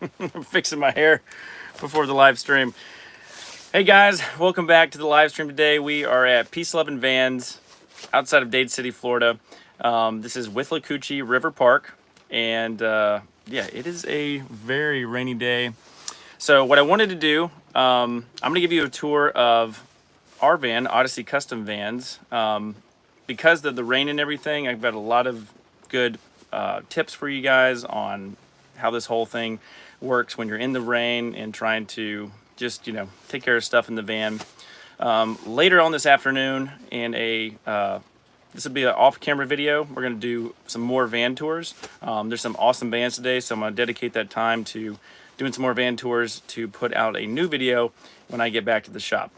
I'm fixing my hair before the live stream. Hey guys, welcome back to the live stream today. We are at Peace 11 Vans outside of Dade City, Florida. This is Withlacoochee River Park, and yeah, it is a very rainy day. So what I wanted to do, I'm going to give you a tour of our van, Odyssey Custom Vans. Because of the rain and everything, I've got a lot of good tips for you guys on how this whole thing works when you're in the rain and trying to just, take care of stuff in the van. Later on this afternoon, in this will be an off-camera video. We're going to do some more van tours. There's some awesome vans today, so I'm going to dedicate that time to doing some more van tours to put out a new video when I get back to the shop.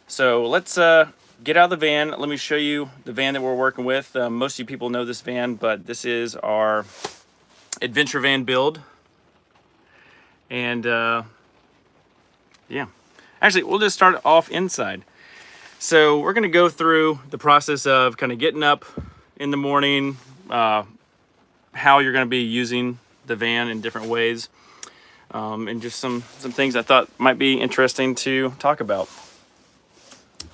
So let's get out of the van. Let me show you the van that we're working with. Most of you people know this van, but this is our adventure van build. And yeah, actually we'll just start off inside. So we're going to go through the process of kind of getting up in the morning, how you're going to be using the van in different ways, and just some things I thought might be interesting to talk about.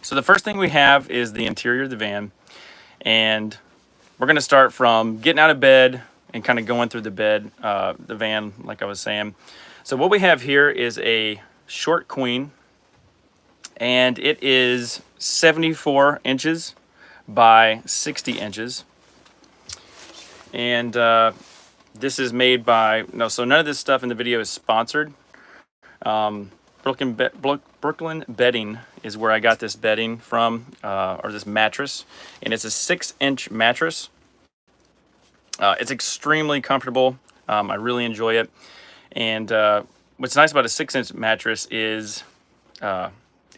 So the first thing we have is the interior of the van, and we're going to start from getting out of bed and kind of going through the van, like I was saying. So what we have here is a short queen, and it is 74 inches by 60 inches. And this is made by, so none of this stuff in the video is sponsored. Brooklyn Bedding is where I got this bedding from, or this mattress, and it's a 6-inch mattress. It's extremely comfortable. I really enjoy it. And what's nice about a 6-inch mattress is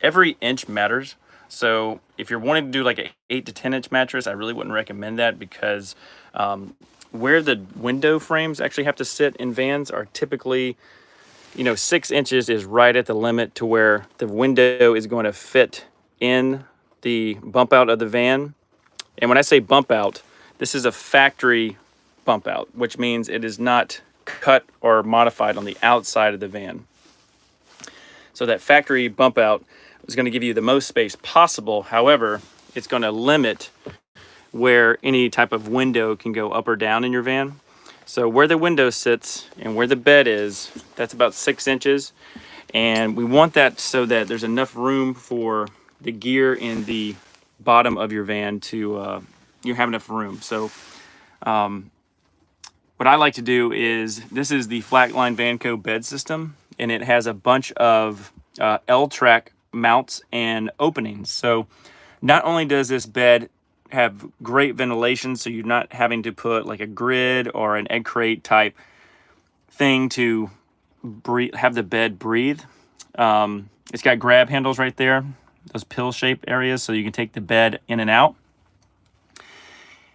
every inch matters. So if you're wanting to do like an 8 to 10-inch mattress, I really wouldn't recommend that, because where the window frames actually have to sit in vans are typically, 6 inches is right at the limit to where the window is going to fit in the bump out of the van. And when I say bump out, this is a factory bump out, which means it is not cut or modified on the outside of the van. So that factory bump out is going to give you the most space possible. However, it's going to limit where any type of window can go up or down in your van. So where the window sits and where the bed is, that's about 6 inches. And we want that so that there's enough room for the gear in the bottom of your van to, you have enough room. So what I like to do is, this is the Flatline Vanco bed system, and it has a bunch of L-track mounts and openings. So not only does this bed have great ventilation, so you're not having to put like a grid or an egg crate type thing to have the bed breathe. It's got grab handles right there, those pill shape areas, so you can take the bed in and out.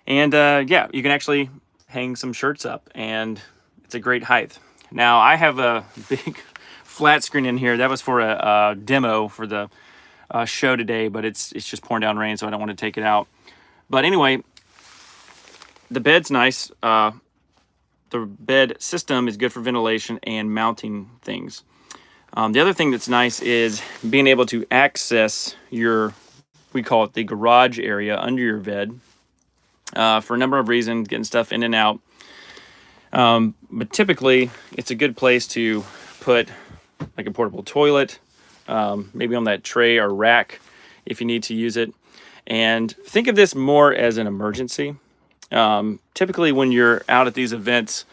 And yeah, you can actually hang some shirts up, and it's a great height. Now I have a big flat screen in here. That was for a demo for the show today, but it's just pouring down rain, so I don't want to take it out. But anyway, the bed's nice. The bed system is good for ventilation and mounting things. The other thing that's nice is being able to access we call it the garage area under your bed, for a number of reasons, getting stuff in and out. But typically, it's a good place to put like a portable toilet, maybe on that tray or rack if you need to use it. And think of this more as an emergency. Typically when you're out at these events,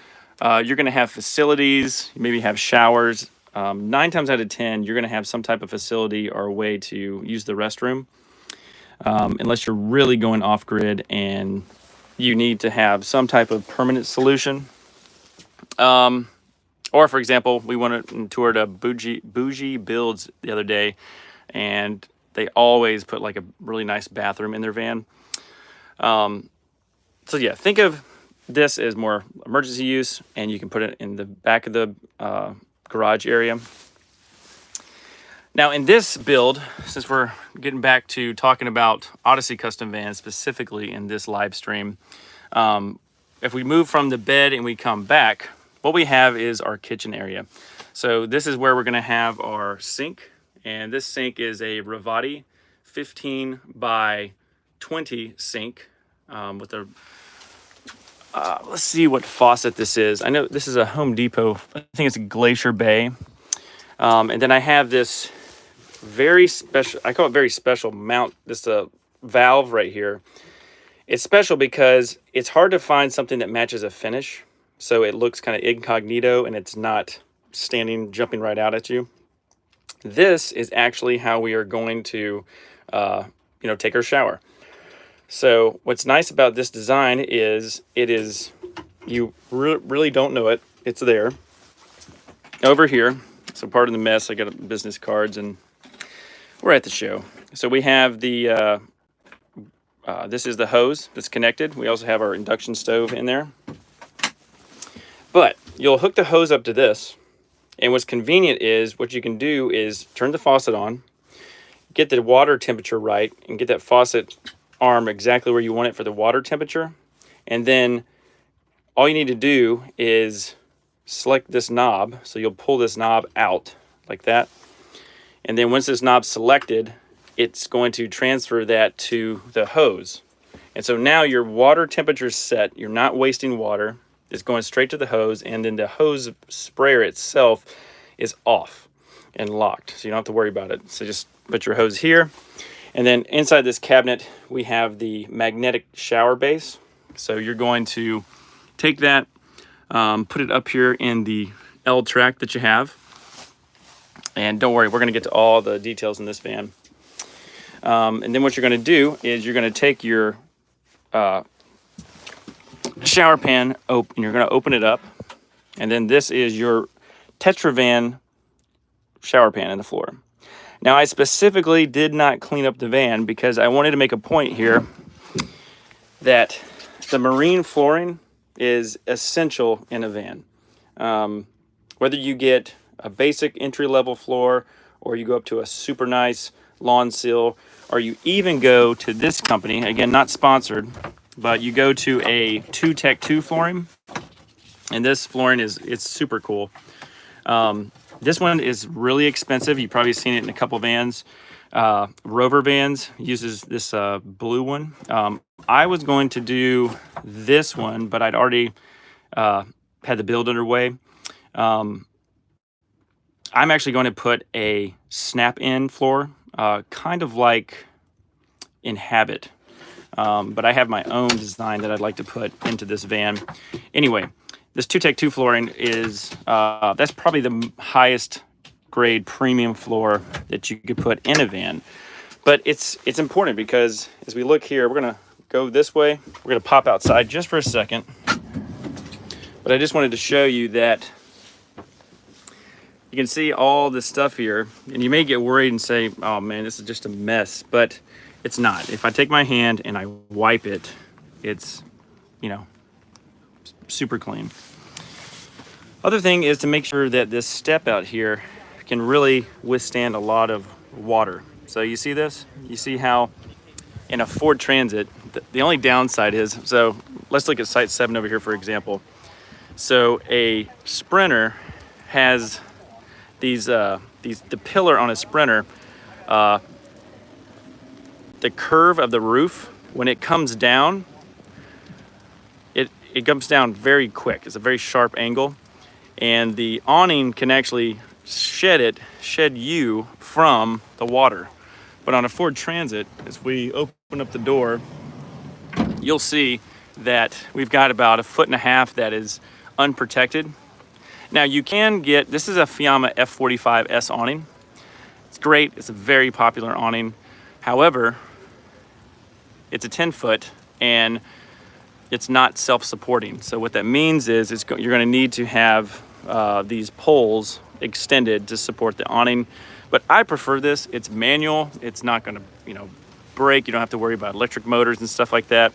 you're going to have facilities, you maybe have showers. 9 times out of 10, you're going to have some type of facility or a way to use the restroom, unless you're really going off grid and you need to have some type of permanent solution. Or for example, we went and toured a Bougie Builds the other day, and they always put like a really nice bathroom in their van. So yeah, think of this as more emergency use, and you can put it in the back of the garage area. Now in this build, since we're getting back to talking about Odyssey custom vans specifically in this live stream, if we move from the bed and we come back, what we have is our kitchen area. So this is where we're going to have our sink, and this sink is a Ravati 15 by 20 sink with a let's see what faucet this is. I know this is a Home Depot. I think it's a Glacier Bay. And then I have this very special, I call it very special mount, this valve right here. It's special because it's hard to find something that matches a finish. So it looks kind of incognito and it's not jumping right out at you. This is actually how we are going to, take our shower. So what's nice about this design is you really don't know it. It's there. Over here, so part of the mess, I got business cards and we're at the show. So we have the, this is the hose that's connected. We also have our induction stove in there. But you'll hook the hose up to this. And what's convenient is what you can do is turn the faucet on, get the water temperature right, and get that faucet arm exactly where you want it for the water temperature. And then all you need to do is select this knob. So you'll pull this knob out like that. And then once this knob's selected, it's going to transfer that to the hose. And so now your water temperature is set. You're not wasting water. It's going straight to the hose, and then the hose sprayer itself is off and locked. So you don't have to worry about it. So just put your hose here. And then inside this cabinet, we have the magnetic shower base. So you're going to take that, put it up here in the L track that you have. And don't worry, we're going to get to all the details in this van. And then what you're going to do is you're going to take your shower pan, and you're going to open it up. And then this is your Tetravan shower pan in the floor. Now, I specifically did not clean up the van because I wanted to make a point here that the marine flooring is essential in a van. Whether you get a basic entry-level floor or you go up to a super nice lawn seal, or you even go to this company, again, not sponsored, but you go to a 2Tech2 flooring, and this flooring it's super cool. This one is really expensive. You've probably seen it in a couple vans. Rover vans uses this blue one. I was going to do this one, but I'd already had the build underway. I'm actually going to put a snap-in floor, kind of like in Habit. But I have my own design that I'd like to put into this van. Anyway, this 2Tech2 flooring is, that's probably the highest grade premium floor that you could put in a van. But it's important because as we look here, we're gonna go this way. We're gonna pop outside just for a second. But I just wanted to show you that you can see all this stuff here, and you may get worried and say, oh man, this is just a mess, but it's not. If I take my hand and I wipe it, it's, super clean. Other thing is to make sure that this step out here can really withstand a lot of water. So you see this? You see how in a Ford Transit, the only downside is, so let's look at Site 7 over here, for example. So a Sprinter has the pillar on a Sprinter, the curve of the roof, when it comes down, it comes down very quick. It's a very sharp angle, and the awning can actually shed you from the water. But on a Ford Transit, as we open up the door, you'll see that we've got about 1.5 feet that is unprotected. Now you can get, this is a Fiamma F45S awning. It's great, it's a very popular awning. However, it's a 10-foot and it's not self-supporting. So what that means is you're gonna need to have these poles extended to support the awning. But I prefer this, it's manual. It's not gonna, break. You don't have to worry about electric motors and stuff like that.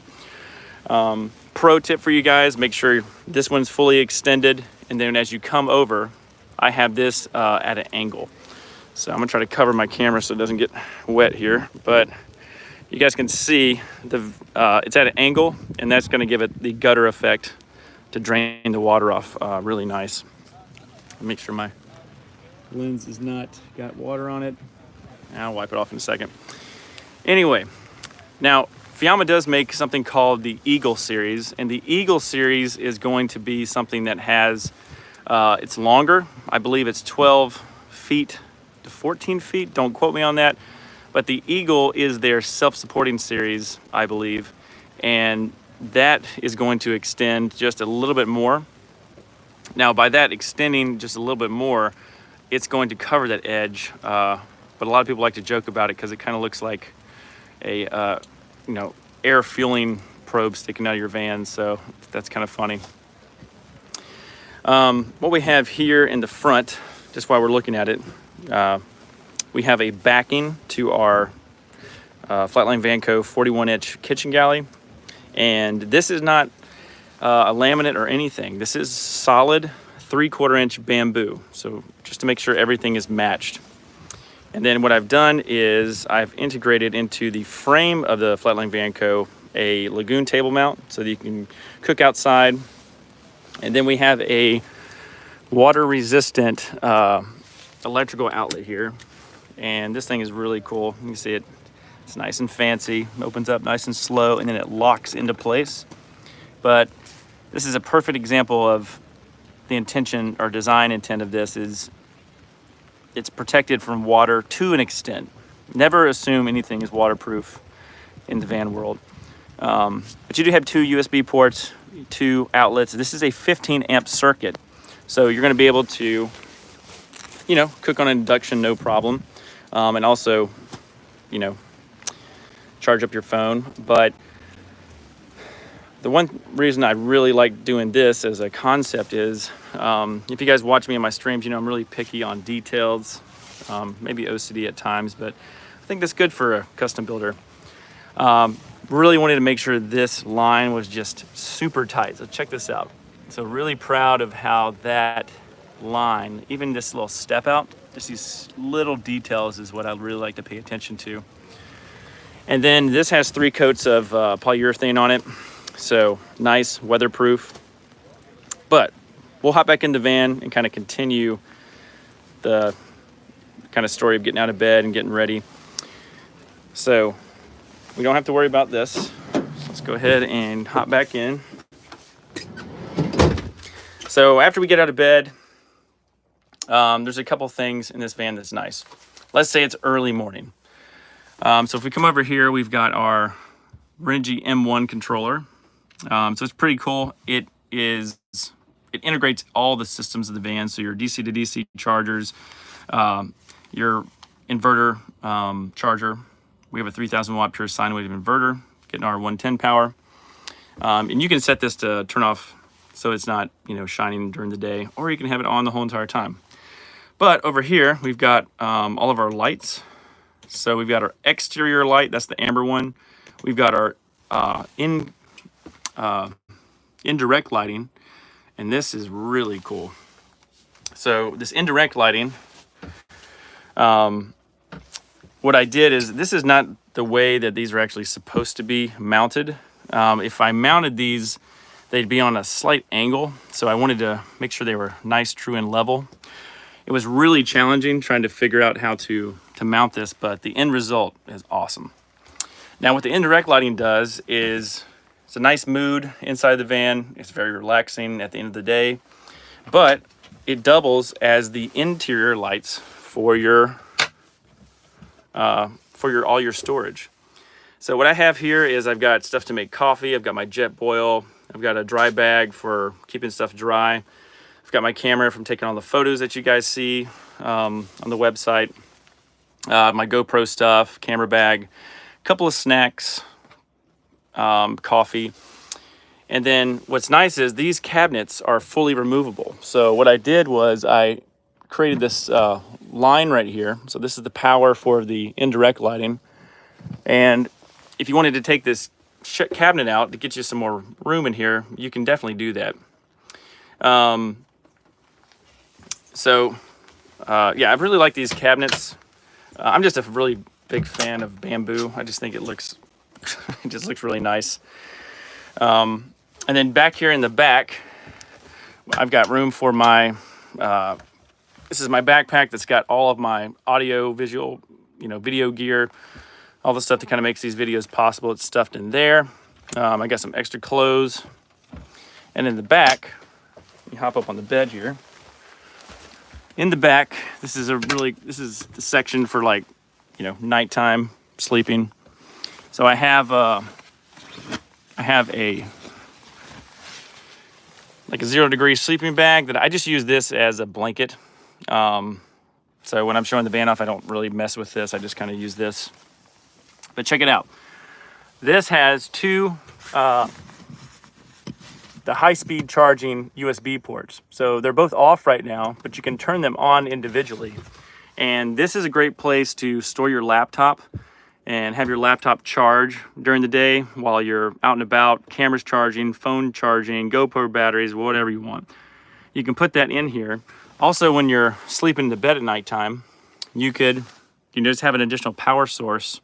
Pro tip for you guys, make sure this one's fully extended. And then as you come over, I have this at an angle. So I'm gonna try to cover my camera so it doesn't get wet here, but you guys can see it's at an angle, and that's gonna give it the gutter effect to drain the water off really nice. Make sure my lens has not got water on it. I'll wipe it off in a second. Anyway, now Fiamma does make something called the Eagle series, and the Eagle series is going to be something that has, it's longer. I believe it's 12 feet to 14 feet. Don't quote me on that. But the Eagle is their self-supporting series, I believe. And that is going to extend just a little bit more. Now, by that extending just a little bit more, it's going to cover that edge. But a lot of people like to joke about it because it kind of looks like a, air fueling probe sticking out of your van. So that's kind of funny. What we have here in the front, just while we're looking at it, we have a backing to our Flatline Vanco 41-inch kitchen galley. And this is not a laminate or anything. This is solid 3/4 inch bamboo. So just to make sure everything is matched. And then what I've done is I've integrated into the frame of the Flatline Vanco a lagoon table mount so that you can cook outside. And then we have a water resistant electrical outlet here. And this thing is really cool. You can see it. It's nice and fancy, opens up nice and slow, and then it locks into place. But this is a perfect example of the intention or design intent of this is it's protected from water to an extent. Never assume anything is waterproof in the van world. But you do have 2 USB ports, 2 outlets. This is a 15 amp circuit. So you're gonna be able to, cook on induction, no problem. And also, charge up your phone. But the one reason I really like doing this as a concept is, if you guys watch me in my streams, I'm really picky on details, maybe OCD at times, but I think that's good for a custom builder. Really wanted to make sure this line was just super tight. So check this out. So really proud of how that line, even this little step out, just these little details is what I really like to pay attention to. And then this has 3 coats of polyurethane on it. So nice, weatherproof. But we'll hop back in the van and kind of continue the kind of story of getting out of bed and getting ready. So we don't have to worry about this. Let's go ahead and hop back in. So after we get out of bed, there's a couple things in this van that's nice. Let's say it's early morning. So if we come over here, we've got our Renogy M1 controller. So it's pretty cool. It integrates all the systems of the van. So your DC to DC chargers, your inverter charger. We have a 3000 watt pure sine wave inverter, getting our 110 power. And you can set this to turn off so it's not, shining during the day, or you can have it on the whole entire time. But over here, we've got all of our lights. So we've got our exterior light, that's the amber one. We've got our indirect lighting, and this is really cool. So this indirect lighting, what I did is, this is not the way that these are actually supposed to be mounted. If I mounted these, they'd be on a slight angle. So I wanted to make sure they were nice, true, and level. It was really challenging trying to figure out how to mount this, but the end result is awesome. Now what the indirect lighting does is, it's a nice mood inside the van. It's very relaxing at the end of the day, but it doubles as the interior lights for your all your storage. So what I have here is I've got stuff to make coffee. I've got my jet boil. I've got a dry bag for keeping stuff dry. I've got my camera from taking all the photos that you guys see on the website. My GoPro stuff, camera bag, a couple of snacks, coffee. And then what's nice is these cabinets are fully removable. So what I did was I created this line right here. So this is the power for the indirect lighting. And if you wanted to take this cabinet out to get you some more room in here, you can definitely do that. Yeah, I really like these cabinets. I'm just a really big fan of bamboo. I just think it looks, it just looks really nice. And then back here in the back, I've got room for my, this is my backpack that's got all of my audio, visual, video gear, all the stuff that kind of makes these videos possible. It's stuffed in there. I got some extra clothes. And in the back, you hop up on the bed here. In the back, this is the section for like, nighttime sleeping. So I have a like a 0-degree sleeping bag that I just use this as a blanket. So when I'm showing the van off, I don't really mess with this. I just kind of use this. But check it out. This has two the high-speed charging USB ports. So they're both off right now, but you can turn them on individually. And this is a great place to store your laptop and have your laptop charge during the day while you're out and about, cameras charging, phone charging, GoPro batteries, whatever you want. You can put that in here. Also, when you're sleeping in the bed at nighttime, you just have an additional power source.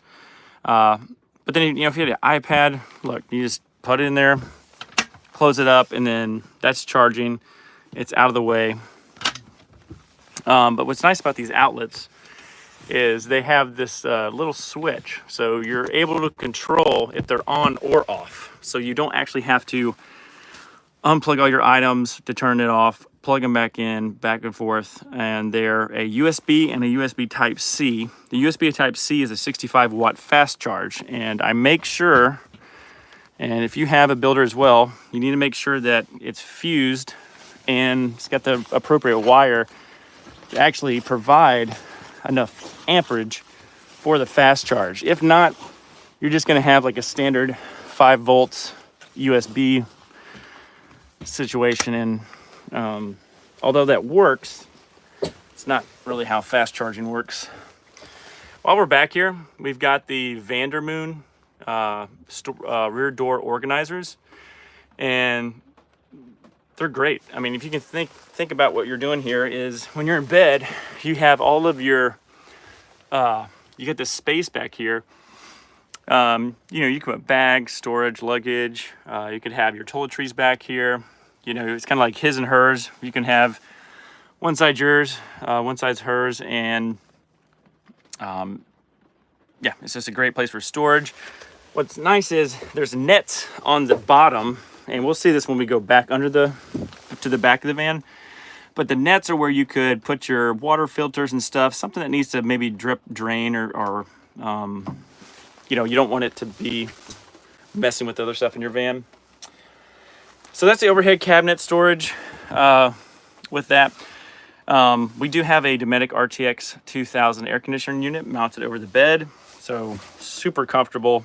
But then, if you had an iPad, look, you just put it in there, close it up, and then that's charging. It's out of the way. But what's nice about these outlets is they have this little switch. So you're able to control if they're on or off. So you don't actually have to unplug all your items to turn it off, plug them back in, back and forth. And they're a USB and a USB Type-C. The USB Type-C is a 65-watt fast charge. And I make sure, and if you have a builder as well, you need to make sure that it's fused and it's got the appropriate wire to actually provide enough amperage for the fast charge. If not, you're just going to have like a standard 5 volts USB situation. And although that works, it's not really how fast charging works. While we're back here, we've got the Vandermoon rear door organizers, and they're great. I mean, if you can think about what you're doing here is when you're in bed, you have all of your, you get this space back here. You can put bags, storage, luggage. You could have your toiletries back here. It's kind of like his and hers. You can have one side yours, one side's hers, and yeah, it's just a great place for storage. What's nice is there's nets on the bottom, and we'll see this when we go back to the back of the van. But the nets are where you could put your water filters and stuff, something that needs to maybe drip, drain, or you don't want it to be messing with other stuff in your van. So that's the overhead cabinet storage. With that, we do have a Dometic RTX 2000 air conditioning unit mounted over the bed. So super comfortable.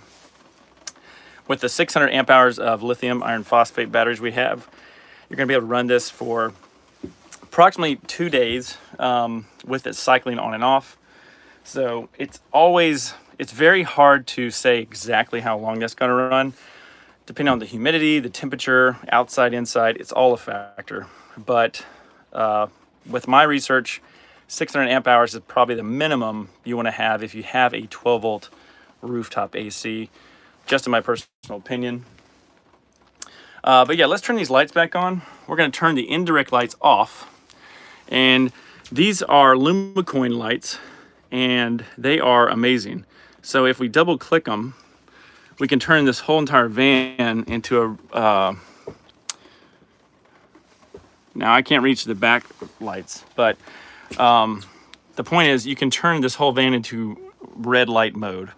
With the 600 amp hours of lithium iron phosphate batteries we have, you're going to be able to run this for approximately 2 days with it cycling on and off. So it's very hard to say exactly how long that's going to run. Depending on the humidity, the temperature, outside, inside, it's all a factor. But with my research, 600 amp hours is probably the minimum you want to have if you have a 12 volt rooftop AC, just in my personal opinion. But yeah, let's turn these lights back on. We're going to turn the indirect lights off. And these are Lumacoin lights, and they are amazing. So if we double click them, we can turn this whole entire van into a, now I can't reach the back lights, but the point is you can turn this whole van into red light mode.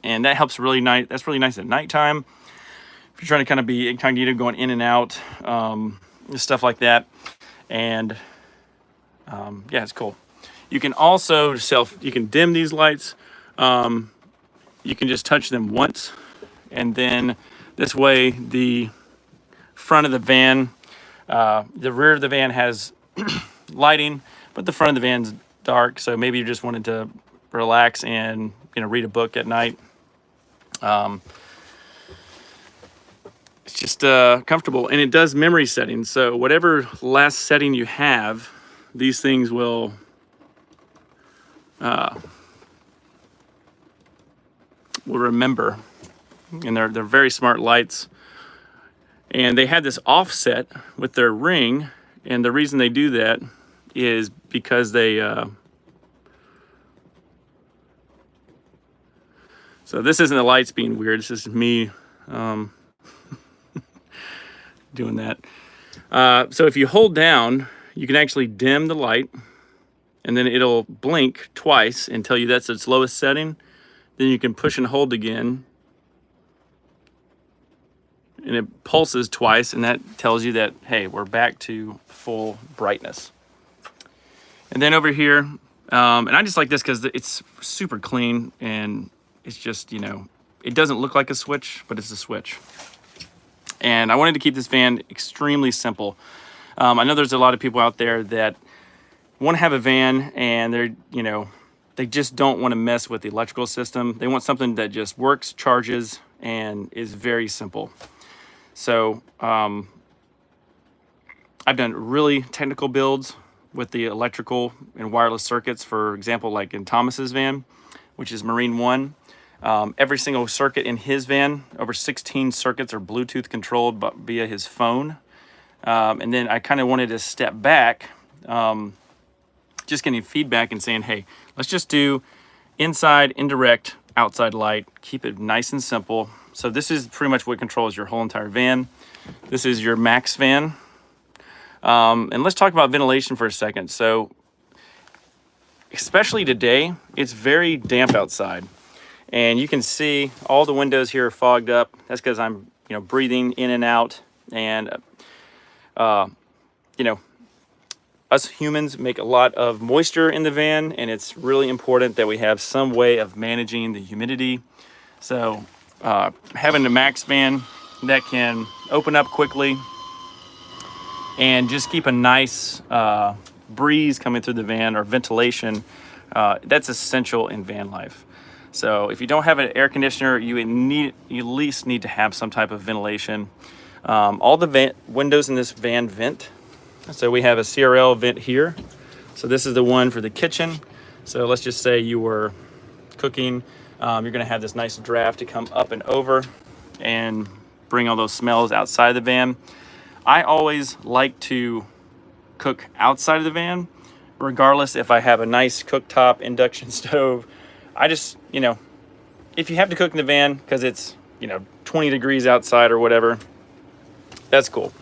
And that helps really nice. That's really nice at nighttime. If you're trying to kind of be incognito, going in and out, stuff like that. And yeah, it's cool. You can also you can dim these lights. You can just touch them once, and then this way the front of the van, the rear of the van has lighting, but the front of the van's dark. So maybe you just wanted to relax and read a book at night. It's just comfortable, and it does memory settings. So whatever last setting you have, these things will remember. And they're very smart lights. And they had this offset with their ring, and the reason they do that is because they so this isn't the lights being weird, this is me doing that. So if you hold down, you can actually dim the light, and then it'll blink twice and tell you that's its lowest setting. Then you can push and hold again, and it pulses twice, and that tells you that, hey, we're back to full brightness. And then over here, and I just like this because it's super clean, and it's just, you know, it doesn't look like a switch, but it's a switch. And I wanted to keep this van extremely simple. I know there's a lot of people out there that want to have a van and they're, you know, they just don't want to mess with the electrical system. They want something that just works, charges, and is very simple. So I've done really technical builds with the electrical and wireless circuits, for example, like in Thomas's van, which is Marine One. Every single circuit in his van, over 16 circuits are Bluetooth controlled but via his phone. And then I kind of wanted to step back, just getting feedback and saying, hey, let's just do inside, indirect, outside light, keep it nice and simple. So this is pretty much what controls your whole entire van. This is your Max van. And let's talk about ventilation for a second. So especially today, it's very damp outside. And you can see all the windows here are fogged up. That's because I'm, you know, breathing in and out. And, you know, us humans make a lot of moisture in the van, and it's really important that we have some way of managing the humidity. So having a Max van that can open up quickly and just keep a nice breeze coming through the van, or ventilation, that's essential in van life. So if you don't have an air conditioner, you at least need to have some type of ventilation. All the windows in this van vent. So we have a CRL vent here. So this is the one for the kitchen. So let's just say you were cooking. You're gonna have this nice draft to come up and over and bring all those smells outside the van. I always like to cook outside of the van, regardless if I have a nice cooktop induction stove. I just, you know, if you have to cook in the van because it's, you know, 20 degrees outside or whatever, that's cool.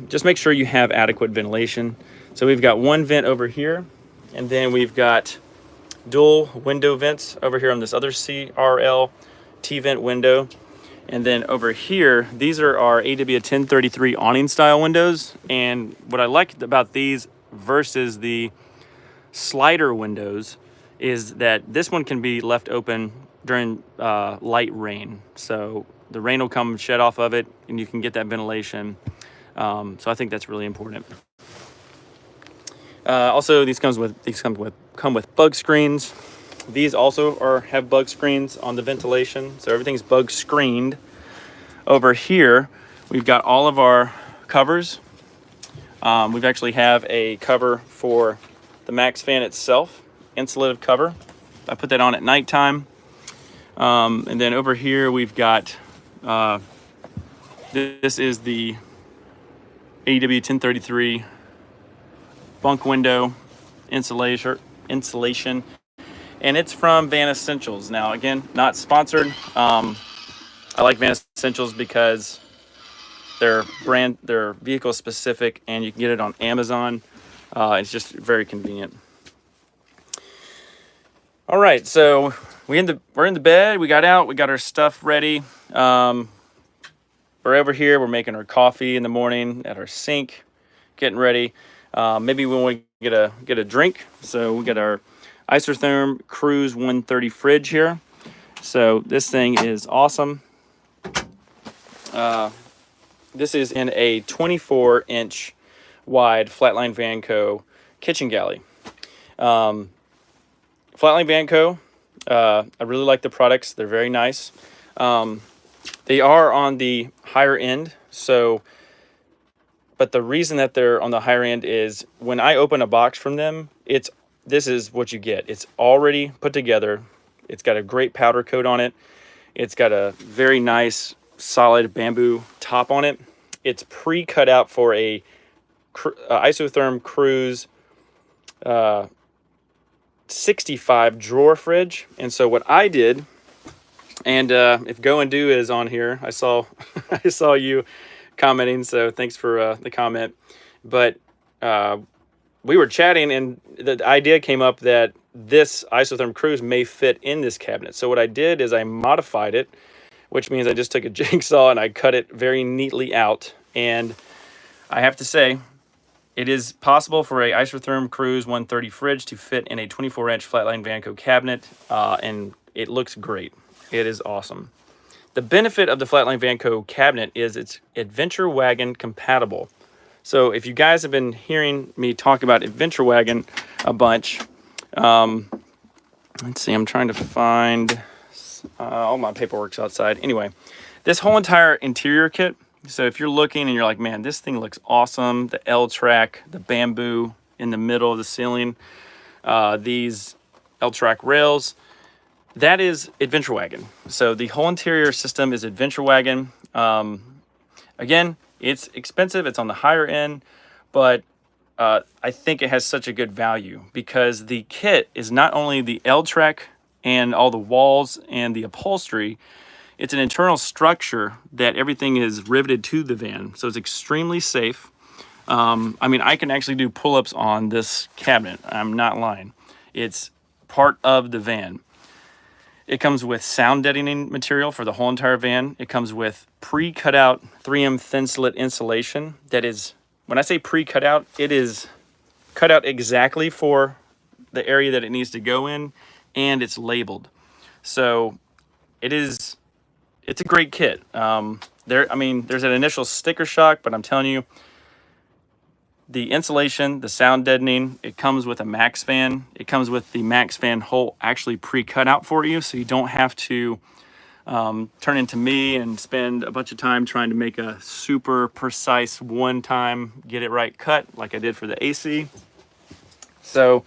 Just make sure you have adequate ventilation. So we've got one vent over here, and then we've got dual window vents over here on this other CRL T-vent window. And then over here, these are our AW 1033 awning style windows. And what I like about these versus the slider windows is that this one can be left open during light rain. So the rain will come shed off of it, and you can get that ventilation. So I think that's really important. Also, these come with bug screens. These also have bug screens on the ventilation, so everything's bug screened. Over here, we've got all of our covers. We've actually have a cover for the Max fan itself, insulative cover. I put that on at nighttime. And then over here we've got, this is the AW 1033 bunk window insulation, and it's from Van Essentials. Now, again, not sponsored. I like Van Essentials because they're vehicle specific, and you can get it on Amazon. It's just very convenient. All right, so we're in the bed. We got out. We got our stuff ready. We're over here. We're making our coffee in the morning at our sink, getting ready. Maybe we want to get a drink. So we got our Isotherm Cruise 130 fridge here. So this thing is awesome. This is in a 24-inch wide Flatline Vanco kitchen galley. Flatline Vanco, I really like the products. They're very nice. They are on the higher end, but the reason that they're on the higher end is when I open a box from them, this is what you get. It's already put together. It's got a great powder coat on it. It's got a very nice solid bamboo top on it. It's pre-cut out for a isotherm cruise 65 drawer fridge. And so what I did, and if Go and Do is on here, I saw I saw you commenting, so thanks for the comment. But we were chatting, and the idea came up that this isotherm cruise may fit in this cabinet. So what I did is I modified it, which means I just took a jigsaw and I cut it very neatly out. And I have to say, it is possible for a isotherm cruise 130 fridge to fit in a 24-inch flatline Vanco cabinet, and it looks great. It is awesome. The benefit of the flatline Vanco cabinet is it's Adventure Wagon compatible. So if you guys have been hearing me talk about Adventure Wagon a bunch, let's see, I'm trying to find all my paperwork's outside. Anyway, this whole entire interior kit, so if you're looking and you're like, man, this thing looks awesome, the L-track, the bamboo in the middle of the ceiling, these L-track rails, that is Adventure Wagon. So the whole interior system is Adventure Wagon. Again, it's expensive, it's on the higher end, but I think it has such a good value because the kit is not only the L-track and all the walls and the upholstery, it's an internal structure that everything is riveted to the van. So it's extremely safe. I mean, I can actually do pull-ups on this cabinet. I'm not lying. It's part of the van. It comes with sound deadening material for the whole entire van. It comes with pre-cut out 3M thin slit insulation. That is, when I say pre-cut out, it is cut out exactly for the area that it needs to go in, and it's labeled. So it's a great kit. I mean, there's an initial sticker shock, but I'm telling you, the insulation, the sound deadening, it comes with a max fan. It comes with the max fan hole actually pre-cut out for you, so you don't have to turn into me and spend a bunch of time trying to make a super precise one-time get it right cut like I did for the AC. So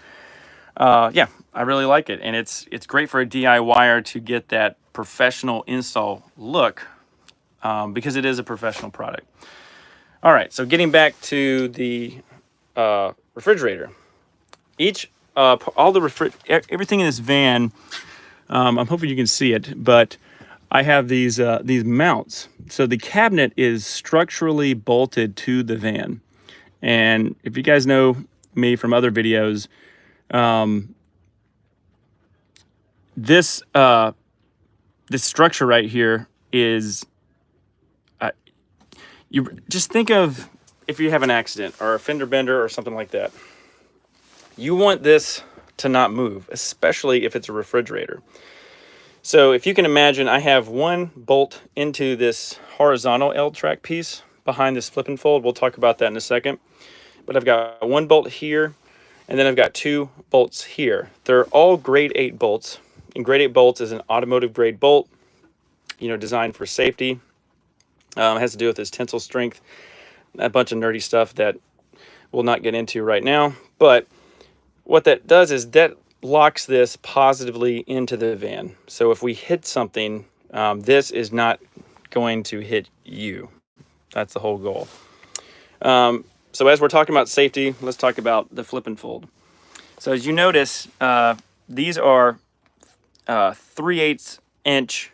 yeah, I really like it, and it's great for a DIYer to get that professional install look because it is a professional product. All right, so getting back to the refrigerator, everything in this van, I'm hoping you can see it, but I have these mounts. So the cabinet is structurally bolted to the van, and if you guys know me from other videos, this structure right here is. You just think of if you have an accident or a fender bender or something like that. You want this to not move, especially if it's a refrigerator. So if you can imagine, I have one bolt into this horizontal L-track piece behind this flip and fold. We'll talk about that in a second. But I've got one bolt here, and then I've got two bolts here. They're all grade 8 bolts. And grade 8 bolts is an automotive grade bolt, designed for safety. It has to do with its tensile strength, a bunch of nerdy stuff that we'll not get into right now. But what that does is that locks this positively into the van. So if we hit something, this is not going to hit you. That's the whole goal. So as we're talking about safety, let's talk about the flip and fold. So as you notice, these are 3/8 inch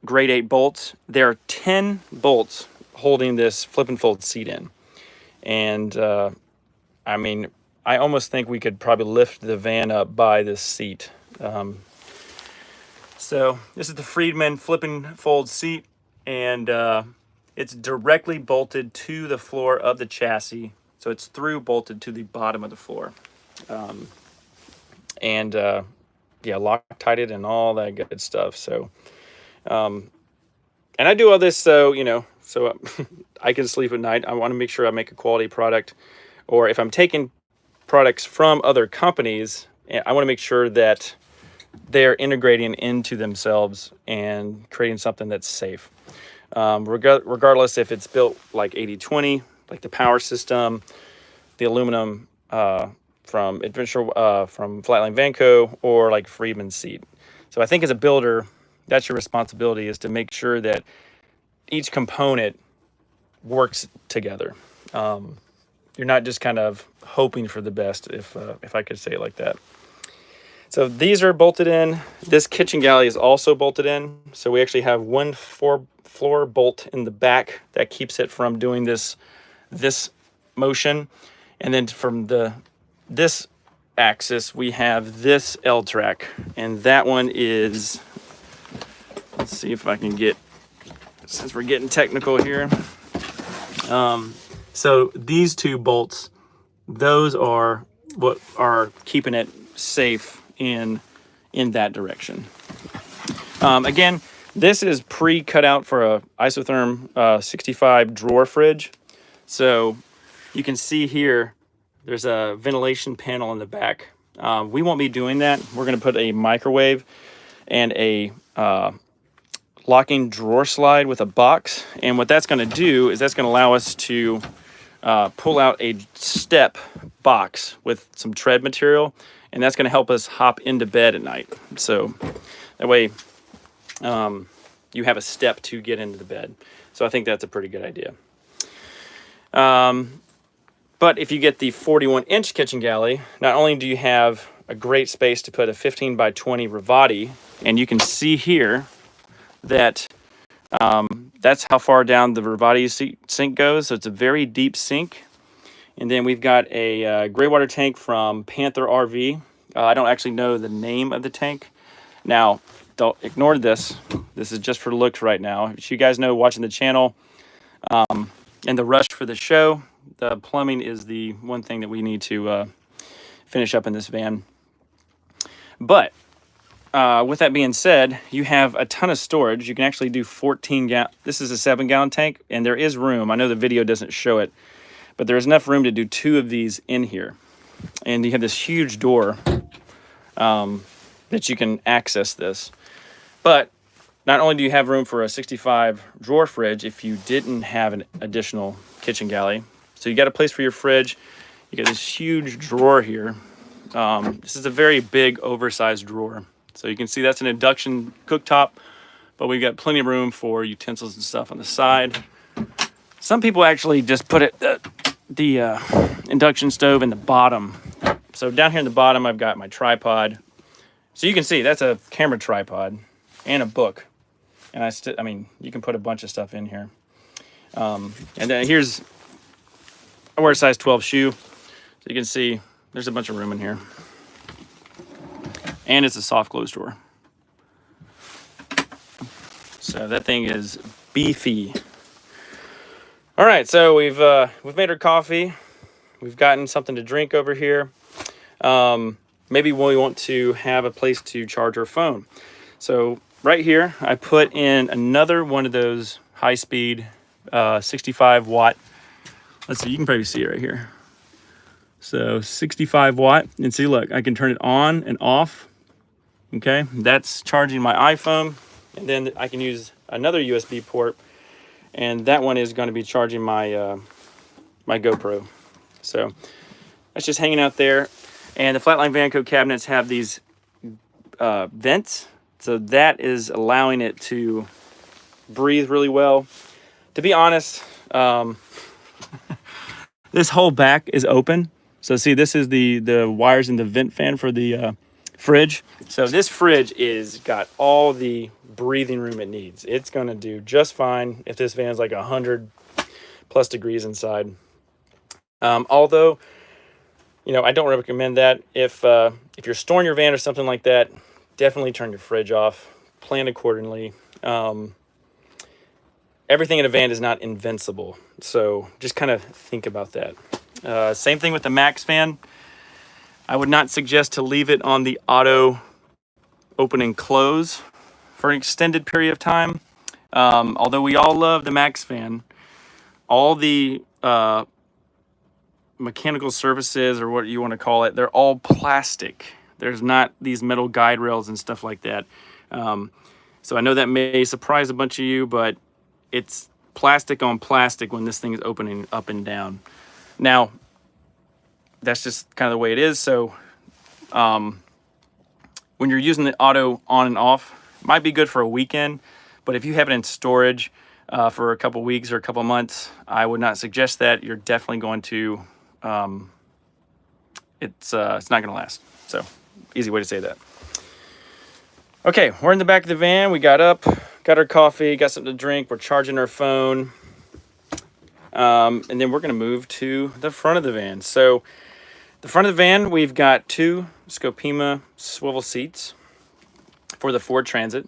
grade 8 bolts. There are 10 bolts holding this flip and fold seat in. And I mean, I almost think we could probably lift the van up by this seat. So this is the Friedman flip and fold seat, and it's directly bolted to the floor of the chassis. So it's through bolted to the bottom of the floor. Yeah, Loctited and all that good stuff. So and I do all this so I can sleep at night. I want to make sure I make a quality product, or if I'm taking products from other companies, I want to make sure that they're integrating into themselves and creating something that's safe. Regardless if it's built like 80/20, like the power system, the aluminum from Flatline Vanco, or like Friedman seat. So I think as a builder, that's your responsibility, is to make sure that each component works together. You're not just kind of hoping for the best, if I could say it like that. So these are bolted in. This kitchen galley is also bolted in. So we actually have one floor bolt in the back that keeps it from doing this motion. And then from this axis, we have this L track. And that one is, let's see if I can get, since we're getting technical here. So these two bolts, those are what are keeping it safe in that direction. Again, this is pre-cut out for a isotherm 65 drawer fridge. So you can see here, there's a ventilation panel in the back. We won't be doing that. We're going to put a microwave and a locking drawer slide with a box. And what that's going to do is that's going to allow us to pull out a step box with some tread material, and that's going to help us hop into bed at night. So that way you have a step to get into the bed. So I think that's a pretty good idea. But if you get the 41-inch kitchen galley, not only do you have a great space to put a 15 by 20 Rivati, and you can see here that that's how far down the Rivati sink goes. So it's a very deep sink. And then we've got a gray water tank from Panther RV. I don't actually know the name of the tank. Now, don't ignore this. This is just for looks right now. If you guys know watching the channel and the rush for the show, the plumbing is the one thing that we need to finish up in this van. But with that being said, you have a ton of storage. You can actually do 14 gallon. This is a 7-gallon tank, and there is room. I know the video doesn't show it, but there's enough room to do 2 of these in here. And you have this huge door that you can access this. But not only do you have room for a 65 drawer fridge if you didn't have an additional kitchen galley. So you got a place for your fridge. You got this huge drawer here. This is a very big, oversized drawer. So you can see that's an induction cooktop, but we've got plenty of room for utensils and stuff on the side. Some people actually just put it the induction stove in the bottom. So down here in the bottom, I've got my tripod. So you can see that's a camera tripod and a book. And I mean, you can put a bunch of stuff in here. And then here's, I wear a size 12 shoe. So you can see there's a bunch of room in here. And it's a soft close drawer. So that thing is beefy. All right, so we've made our coffee. We've gotten something to drink over here. Maybe we want to have a place to charge our phone. So right here, I put in another one of those high-speed 65 watt. Let's see, you can probably see it right here. So 65 watt, and see, look, I can turn it on and off. Okay, that's charging my iPhone, and then I can use another USB port, and that one is going to be charging my my GoPro. So that's just hanging out there. And the Flatline Vanco cabinets have these vents, so that is allowing it to breathe really well. To be honest, this whole back is open. So see, this is the wires in the vent fan for the fridge. So this fridge is got all the breathing room it needs. It's gonna do just fine if this van's like 100+ degrees inside. Although, you know, I don't recommend that. If you're storing your van or something like that, definitely turn your fridge off. Plan accordingly. Everything in a van is not invincible, so just kind of think about that. Same thing with the Max fan. I would not suggest to leave it on the auto open and close for an extended period of time. Although we all love the Max fan, all the mechanical surfaces, or what you want to call it, they're all plastic. There's not these metal guide rails and stuff like that. So I know that may surprise a bunch of you, but it's plastic on plastic when this thing is opening up and down. Now, that's just kind of the way it is. So when you're using the auto on and off, it might be good for a weekend, but if you have it in storage, for a couple weeks or a couple months, I would not suggest that. You're definitely going to, it's not going to last. So easy way to say that. Okay, we're in the back of the van. We got up, got our coffee, got something to drink. We're charging our phone. And then we're going to move to the front of the van. So the front of the van, we've got 2 Scopima swivel seats for the Ford Transit.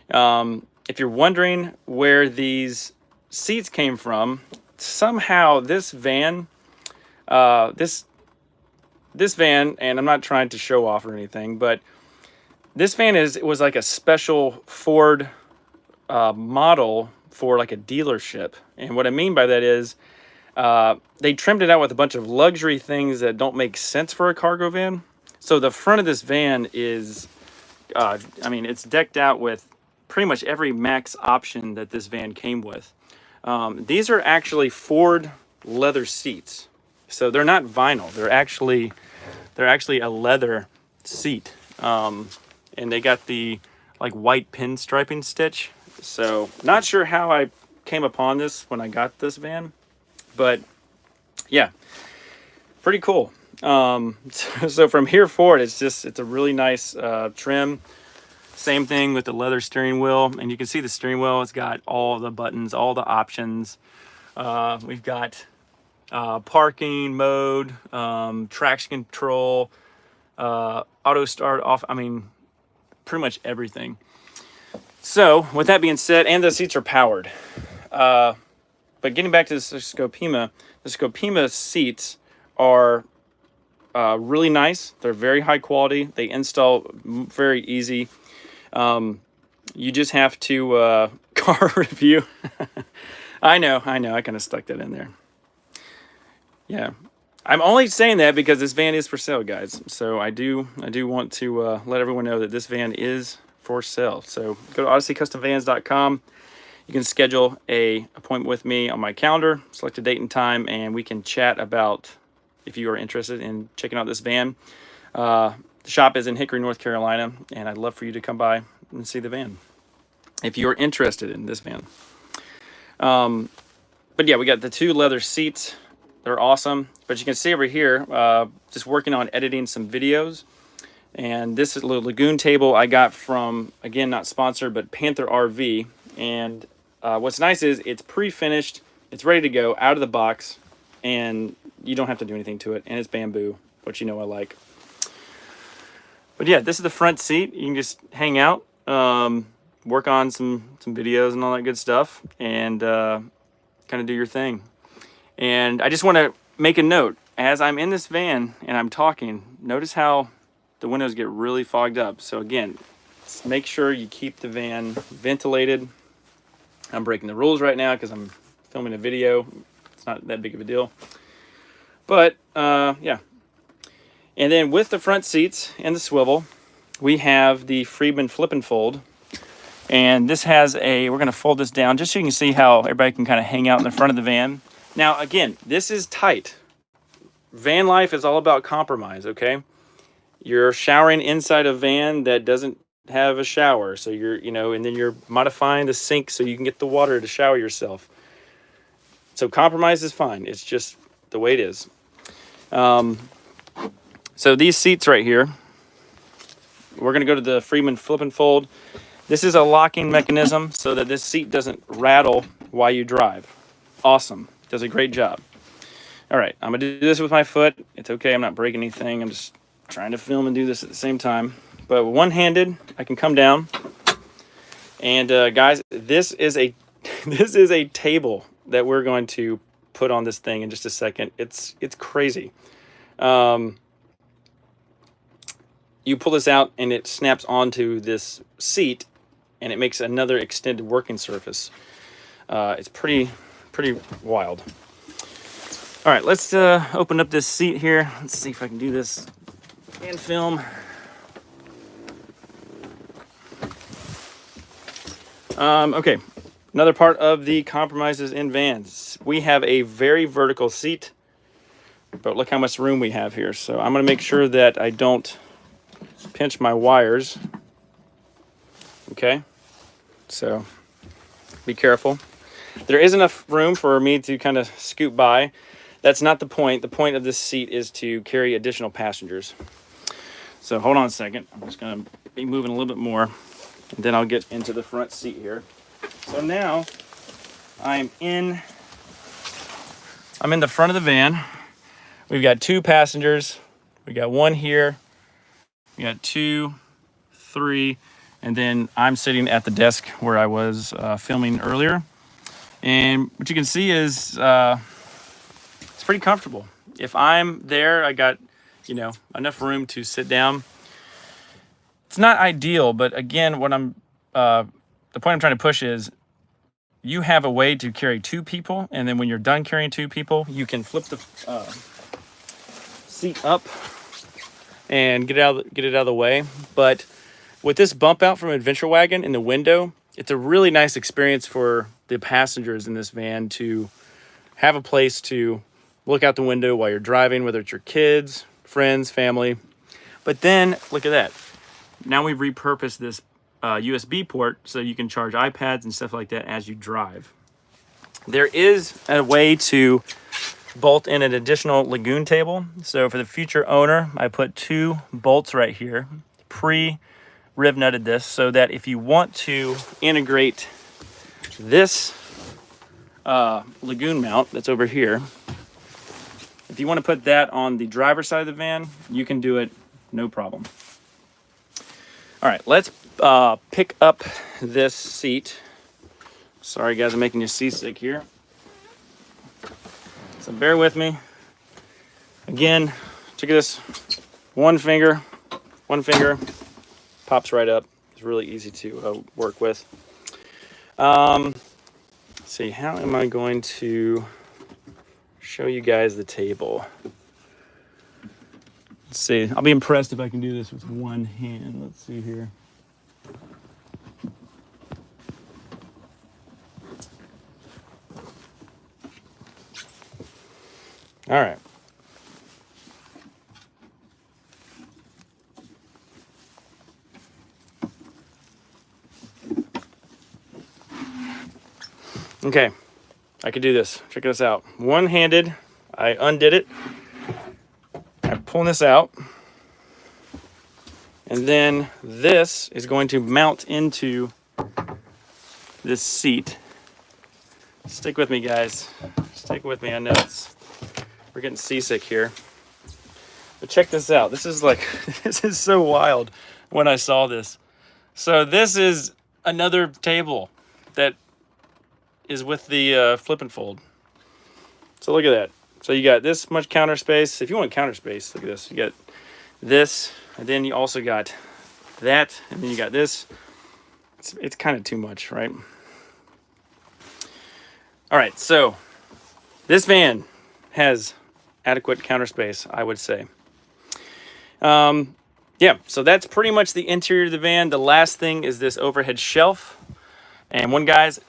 If you're wondering where these seats came from, somehow this van, this van, and I'm not trying to show off or anything, but this van was like a special Ford model for like a dealership. And what I mean by that is they trimmed it out with a bunch of luxury things that don't make sense for a cargo van. So the front of this van is, I mean, it's decked out with pretty much every max option that this van came with. These are actually Ford leather seats. So they're not vinyl. They're actually a leather seat. And they got the like white pinstriping stitch. So not sure how I came upon this when I got this van, but yeah, pretty cool. So from here forward, it's a really nice trim. Same thing with the leather steering wheel, and you can see the steering wheel. It's got all the buttons, all the options. We've got parking mode, traction control, auto start off. I mean, pretty much everything. So with that being said, and the seats are powered. But getting back to the Scopima seats are really nice. They're very high quality. They install very easy. You just have to car review. I know. I kind of stuck that in there. Yeah, I'm only saying that because this van is for sale, guys. So I do want to let everyone know that this van is for sale. So go to odysseycustomvans.com. You can schedule a appointment with me on my calendar, select a date and time, and we can chat about if you are interested in checking out this van. The shop is in Hickory, North Carolina, and I'd love for you to come by and see the van if you're interested in this van. But yeah, we got the 2 leather seats. They're awesome. But you can see over here, just working on editing some videos. And this is a little Lagoon table I got from, again, not sponsored, but Panther RV. And what's nice is it's pre-finished. It's ready to go out of the box. And you don't have to do anything to it. And it's bamboo, which you know I like. But yeah, this is the front seat. You can just hang out, work on some videos and all that good stuff. And kind of do your thing. And I just want to make a note. As I'm in this van and I'm talking, notice how the windows get really fogged up. So again, make sure you keep the van ventilated. I'm breaking the rules right now because I'm filming a video. It's not that big of a deal. But yeah. And then with the front seats and the swivel, we have the Friedman flip and fold. And this has we're going to fold this down just so you can see how everybody can kind of hang out in the front of the van. Now, again, this is tight. Van life is all about compromise, okay? You're showering inside a van that doesn't have a shower. So and then you're modifying the sink so you can get the water to shower yourself. So compromise is fine. It's just the way it is. So these seats right here, we're going to go to the Friedman flip and fold. This is a locking mechanism so that this seat doesn't rattle while you drive. Awesome. Does a great job. All right, I'm going to do this with my foot. It's okay. I'm not breaking anything. I'm just trying to film and do this at the same time. But one-handed, I can come down. And guys, this is a table that we're going to put on this thing in just a second. It's crazy. You pull this out and it snaps onto this seat and it makes another extended working surface. It's pretty wild. All right, let's open up this seat here. Let's see if I can do this and film. Okay, another part of the compromises in vans. We have a very vertical seat, but look how much room we have here. So I'm going to make sure that I don't pinch my wires. Okay, so be careful. There is enough room for me to kind of scoot by. That's not the point. The point of this seat is to carry additional passengers. So hold on a second. I'm just going to be moving a little bit more, and then I'll get into the front seat here. So now I'm in the front of the van. We've got 2 passengers. We got 1 here. We got 2, 3, and then I'm sitting at the desk where I was filming earlier. And what you can see is it's pretty comfortable. If I'm there, I got, enough room to sit down. It's not ideal, but again, the point I'm trying to push is you have a way to carry 2 people, and then when you're done carrying 2 people, you can flip the seat up and get it out of the way. But with this bump out from Adventure Wagon in the window, it's a really nice experience for the passengers in this van to have a place to look out the window while you're driving, whether it's your kids, friends, family. But then look at that. Now we've repurposed this USB port so you can charge iPads and stuff like that as you drive. There is a way to bolt in an additional lagoon table. So for the future owner, I put 2 bolts right here, pre-riv nutted this, so that if you want to integrate this lagoon mount that's over here, if you want to put that on the driver's side of the van, you can do it, no problem. All right, let's pick up this seat. Sorry guys, I'm making you seasick here. So bear with me. Again, check this. One finger pops right up. It's really easy to work with. Let's see, how am I going to show you guys the table? Let's see. I'll be impressed if I can do this with one hand. Let's see here. All right. Okay, I could do this. Check this out. One-handed, I undid it. I'm pulling this out. And then this is going to mount into this seat. Stick with me, guys. Stick with me. I know we're getting seasick here. But check this out. This is this is so wild when I saw this. So this is another table that is with the flip and fold. So look at that. So you got this much counter space. If you want counter space, look at this. You got this, and then you also got that, and then you got this. It's kind of too much, right? All right, so this van has adequate counter space, I would say. Yeah, so that's pretty much the interior of the van. The last thing is this overhead shelf. And guys,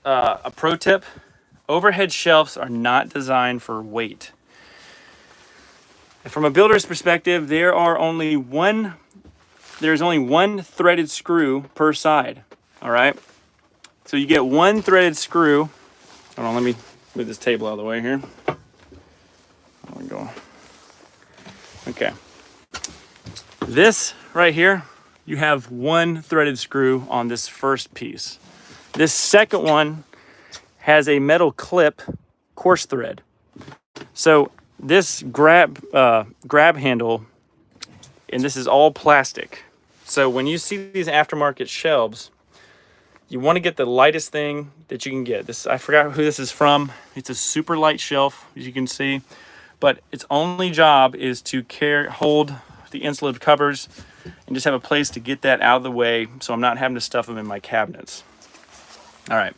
a pro tip, overhead shelves are not designed for weight. And from a builder's perspective, there's only one threaded screw per side, all right? So you get one threaded screw. Hold on, let me move this table out of the way here. There we go. Okay. This right here, you have one threaded screw on this first piece. This second one has a metal clip coarse thread. So this grab handle, and this is all plastic. So when you see these aftermarket shelves, you want to get the lightest thing that you can get. This, I forgot who this is from. It's a super light shelf, as you can see, but its only job is to hold the insulative covers and just have a place to get that out of the way so I'm not having to stuff them in my cabinets. All right,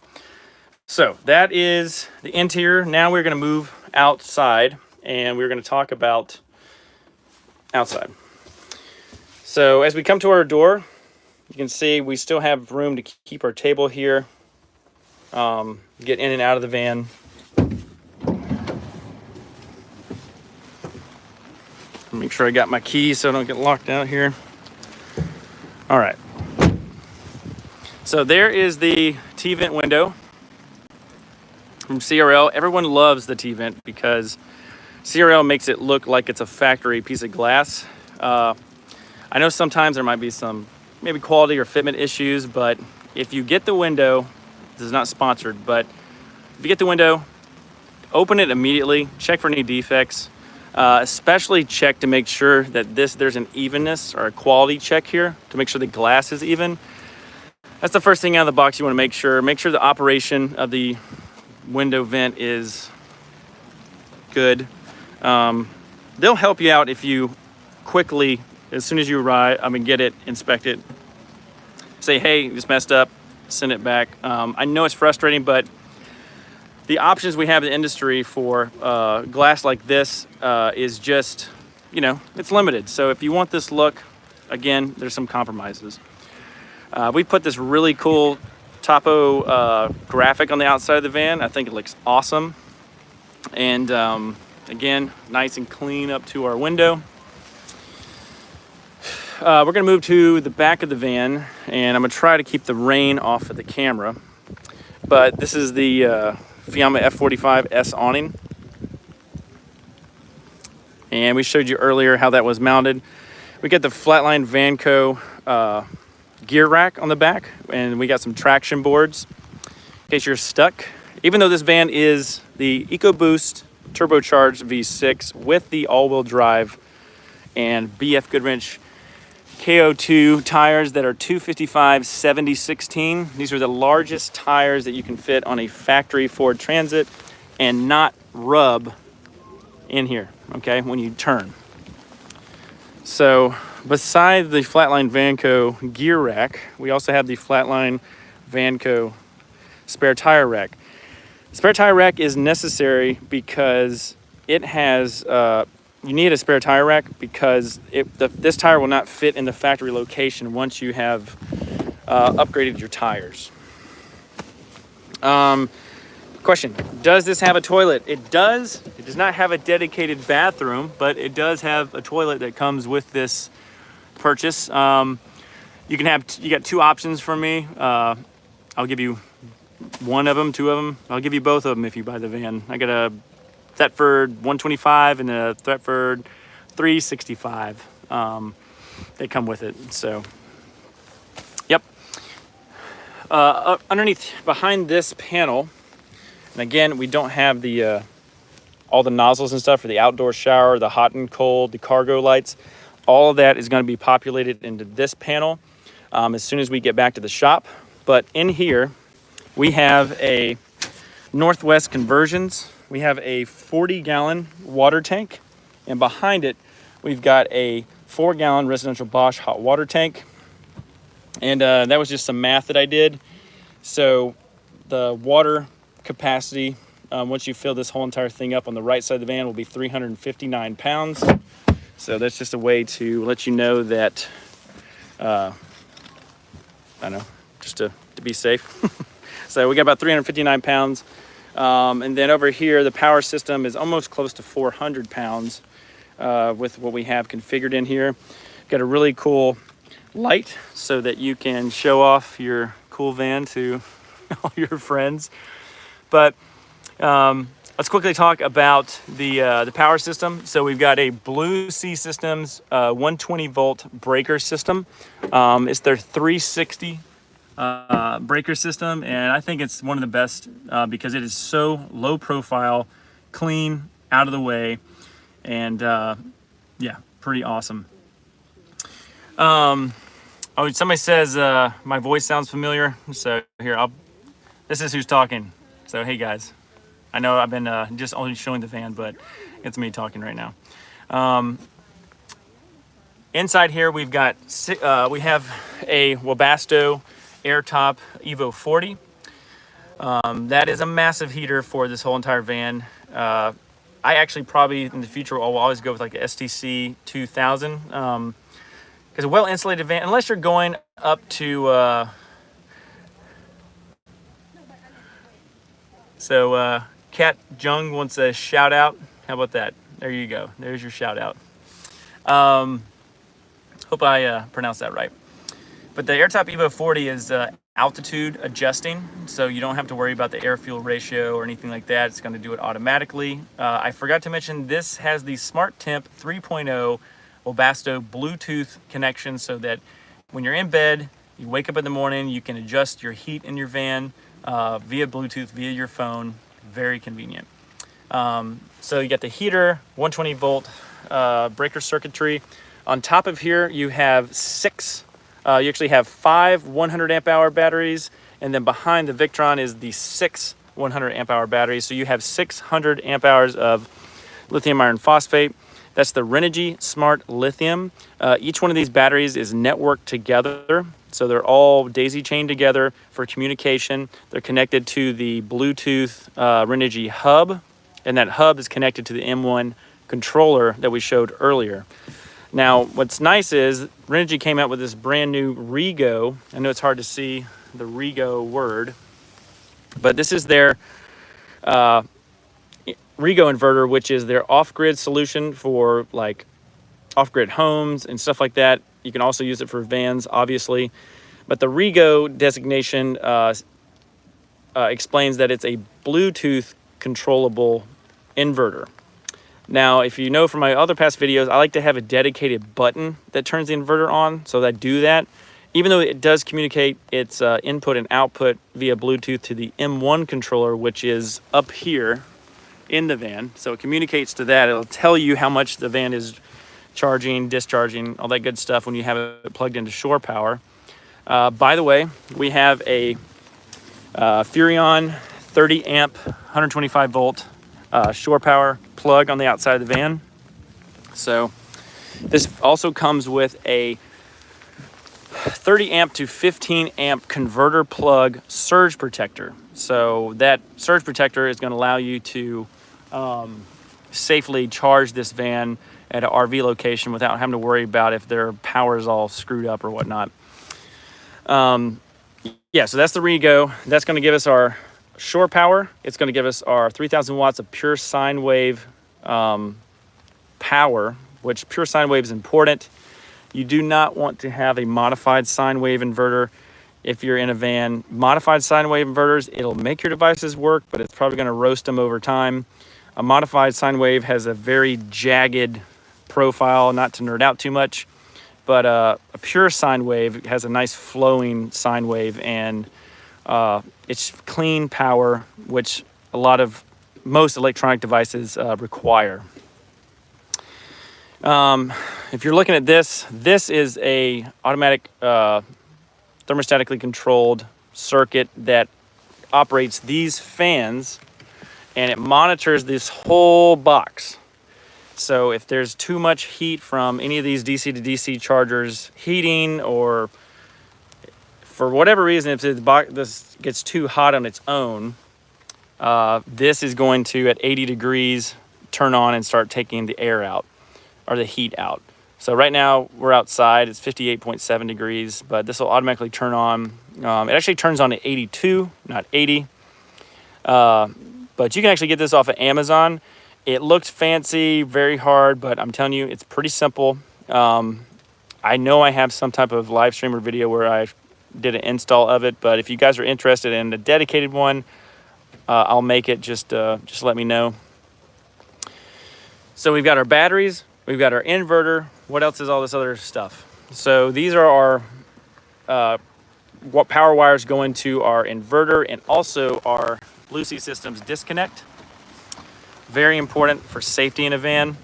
so that is the interior. Now we're going to move outside, and we're going to talk about outside. So as we come to our door, you can see we still have room to keep our table here, get in and out of the van. Make sure I got my keys so I don't get locked out here. All right. So there is the T-vent window. from CRL. Everyone loves the T-vent because CRL makes it look like it's a factory piece of glass. I know sometimes there might be some maybe quality or fitment issues, but if you get the window, this is not sponsored, but if you get the window, open it immediately, check for any defects, especially check to make sure that there's an evenness or a quality check here to make sure the glass is even. That's the first thing out of the box you want to make sure. Make sure the operation of the window vent is good. They'll help you out if you quickly, as soon as you arrive, get it, inspect it, say, hey, this messed up, send it back. I know it's frustrating, but the options we have in the industry for glass like this is just, it's limited. So if you want this look, again, there's some compromises. We put this really cool topo graphic on the outside of the van. I think it looks awesome. And again, nice and clean up to our window. We're gonna move to the back of the van, and I'm gonna try to keep the rain off of the camera. But this is the Fiamma F45S awning. And we showed you earlier how that was mounted. We got the Flatline Vanco gear rack on the back, and we got some traction boards in case you're stuck. Even though this van is the EcoBoost turbocharged V6 with the all-wheel drive and BF Goodwrench KO2 tires that are 255/70/16. These are the largest tires that you can fit on a factory Ford Transit and not rub in here, okay, when you turn. So beside the Flatline Vanco gear rack, we also have the Flatline Vanco spare tire rack. Spare tire rack is necessary because it has, you need a spare tire rack because this tire will not fit in the factory location once you have upgraded your tires. Question, does this have a toilet? It does. It does not have a dedicated bathroom, but it does have a toilet that comes with this purchase. You got two options from me. I'll give you one of them, two of them. I'll give you both of them if you buy the van. I got a Thetford 125 and a Thetford 365. They come with it, so yep. Underneath, behind this panel, and again, we don't have the all the nozzles and stuff for the outdoor shower, the hot and cold, the cargo lights. All of that is going to be populated into this panel as soon as we get back to the shop. But in here, we have a Northwest Conversions. We have a 40-gallon water tank, and behind it, we've got a 4-gallon residential Bosch hot water tank. And that was just some math that I did. So the water capacity, once you fill this whole entire thing up on the right side of the van, will be 359 pounds. So that's just a way to let you know that, I don't know, just to be safe. So we got about 359 pounds. And then over here, the power system is almost close to 400 pounds with what we have configured in here. Got a really cool light so that you can show off your cool van to all your friends. But let's quickly talk about the power system. So we've got a Blue Sea Systems 120 volt breaker system. It's their 360 breaker system, and I think it's one of the best because it is so low profile, clean, out of the way, and yeah, pretty awesome. Oh, somebody says my voice sounds familiar, so here, this is who's talking. So hey guys, I know I've been just only showing the van, but it's me talking right now. Inside here we've got we have a Webasto Airtop Evo 40. That is a massive heater for this whole entire van. I actually probably in the future will always go with like the STC 2000 because a well insulated van, unless you're going up to so Kat Jung wants a shout out. How about that? There you go. There's your shout out. Hope I pronounced that right. But the Airtop Evo 40 is altitude adjusting, so you don't have to worry about the air-fuel ratio or anything like that. It's going to do it automatically. I forgot to mention this has the Smart Temp 3.0 Webasto Bluetooth connection, so that when you're in bed, you wake up in the morning, you can adjust your heat in your van via Bluetooth, via your phone. Very convenient. So you got the heater, 120 volt breaker circuitry. On top of here, you have you actually have 5 100 amp hour batteries, and then behind the Victron is the 6 100 amp hour batteries. So you have 600 amp hours of lithium iron phosphate. That's the Renogy Smart Lithium. Each one of these batteries is networked together. So they're all daisy chained together for communication. They're connected to the Bluetooth Renogy hub, and that hub is connected to the M1 controller that we showed earlier. Now, what's nice is Renogy came out with this brand new Rego. I know it's hard to see the Rego word, but this is their Rego inverter, which is their off-grid solution for like off-grid homes and stuff like that. You can also use it for vans, obviously. But the Rego designation explains that it's a Bluetooth controllable inverter. Now, if you know from my other past videos, I like to have a dedicated button that turns the inverter on, so that I do that. Even though it does communicate its input and output via Bluetooth to the M1 controller, which is up here in the van. So it communicates to that. It'll tell you how much the van is charging, discharging, all that good stuff when you have it plugged into shore power. By the way, we have a Furrion 30 amp, 125 volt shore power plug on the outside of the van. So this also comes with a 30 amp to 15 amp converter plug surge protector. So that surge protector is going to allow you to safely charge this van at an RV location without having to worry about if their power is all screwed up or whatnot. Yeah, so that's the Rego. That's going to give us our shore power. It's going to give us our 3,000 watts of pure sine wave power, which pure sine wave is important. You do not want to have a modified sine wave inverter if you're in a van. Modified sine wave inverters, it'll make your devices work, but it's probably going to roast them over time. A modified sine wave has a very jagged profile, not to nerd out too much, but a pure sine wave has a nice flowing sine wave, and it's clean power, which most electronic devices require. If you're looking at this is a automatic thermostatically controlled circuit that operates these fans, and it monitors this whole box. So if there's too much heat from any of these DC to DC chargers heating, or for whatever reason, if this gets too hot on its own, this is going to, at 80 degrees, turn on and start taking the air out, or the heat out. So right now we're outside, it's 58.7 degrees, but this will automatically turn on. It actually turns on at 82, not 80. But you can actually get this off of Amazon. It looks fancy, very hard, but I'm telling you, it's pretty simple. I know I have some type of live stream or video where I did an install of it, but if you guys are interested in a dedicated one, I'll make it. Just let me know. So we've got our batteries, we've got our inverter. What else is all this other stuff? So these are our what power wires go into our inverter, and also our Lucy Systems disconnect. Very important for safety in a van.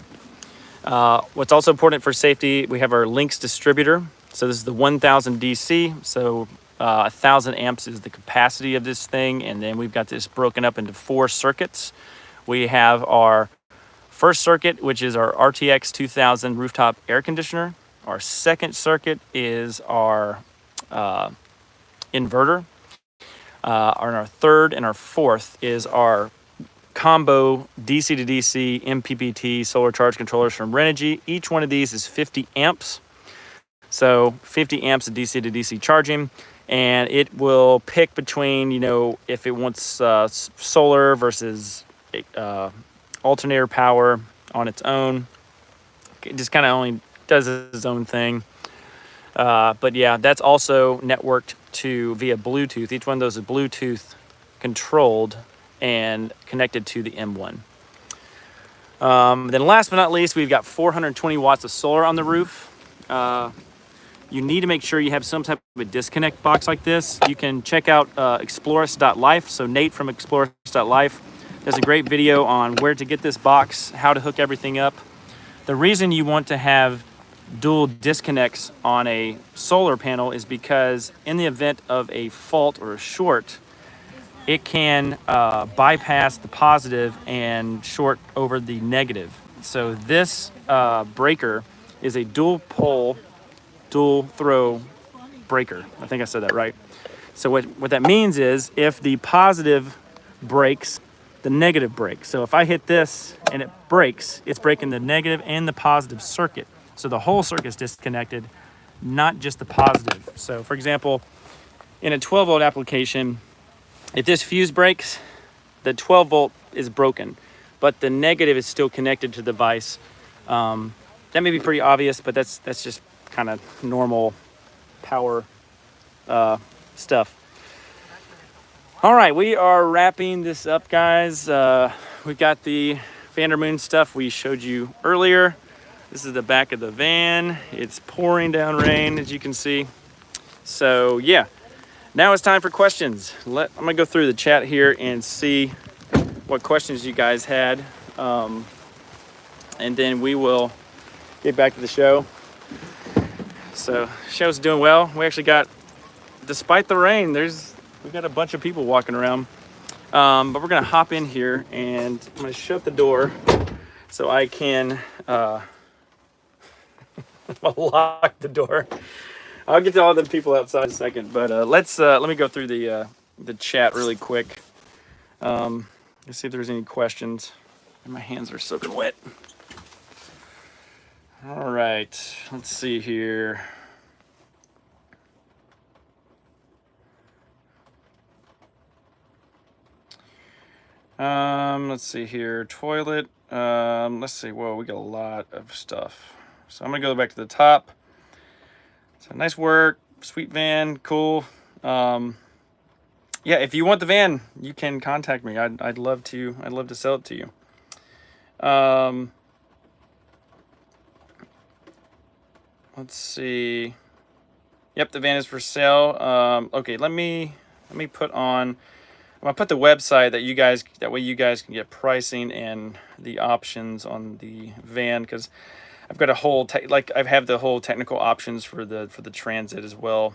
What's also important for safety, we have our Lynx distributor. So this is the 1000 DC. So 1000 amps is the capacity of this thing. And then we've got this broken up into 4 circuits. We have our first circuit, which is our RTX 2000 rooftop air conditioner. Our second circuit is our inverter. Our third and our fourth is our combo DC to DC MPPT solar charge controllers from Renogy. Each one of these is 50 amps. So 50 amps of DC to DC charging, and it will pick between, if it wants solar versus alternator power on its own. It just kind of only does its own thing. But yeah, that's also networked to via Bluetooth. Each one of those is Bluetooth controlled and connected to the M1. Then last but not least, we've got 420 watts of solar on the roof. You need to make sure you have some type of a disconnect box like this. You can check out Explorus.life. So Nate from Explorus.life does a great video on where to get this box, how to hook everything up. The reason you want to have dual disconnects on a solar panel is because in the event of a fault or a short, it can bypass the positive and short over the negative. So this breaker is a dual pole, dual throw breaker. I think I said that right. So what that means is if the positive breaks, the negative breaks. So if I hit this and it breaks, it's breaking the negative and the positive circuit. So the whole circuit's disconnected, not just the positive. So for example, in a 12 volt application, if this fuse breaks, the 12 volt is broken, but the negative is still connected to the device. That may be pretty obvious, but that's just kind of normal power stuff. All right, we are wrapping this up, guys. We've got the Vandermoon stuff we showed you earlier. This is the back of the van. It's pouring down rain, as you can see. So yeah, now it's time for questions. I'm gonna go through the chat here and see what questions you guys had. And then we will get back to the show. So show's doing well. We actually got, despite the rain, we've got a bunch of people walking around. But we're gonna hop in here and I'm gonna shut the door so I can lock the door. I'll get to all the people outside in a second, but let me go through the chat really quick. Let's see if there's any questions. My hands are soaking wet. All right, let's see here. Let's see here. Toilet. Let's see. Whoa, we got a lot of stuff. So I'm gonna go back to the top. So nice work, sweet van, cool. Yeah, if you want the van, you can contact me. I'd love to sell it to you. Let's see. Yep, the van is for sale. Okay, let me put on. I'm gonna put the website that way you guys can get pricing and the options on the van, because I've got a whole I have the whole technical options for the Transit as well.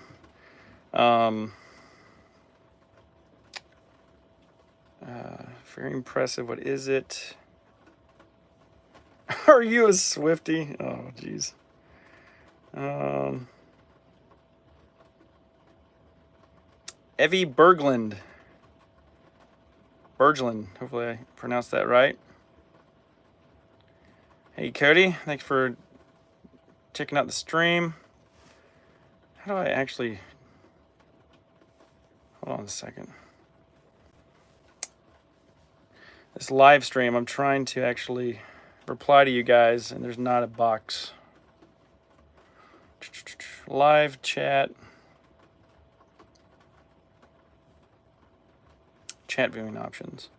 Very impressive. What is it? Are you a Swiftie? Oh, geez. Evie Berglund. Hopefully I pronounced that right. Hey, Cody. Thanks for checking out the stream. How do I actually... Hold on a second. This live stream, I'm trying to actually reply to you guys, and there's not a box. Live chat. Chat viewing options.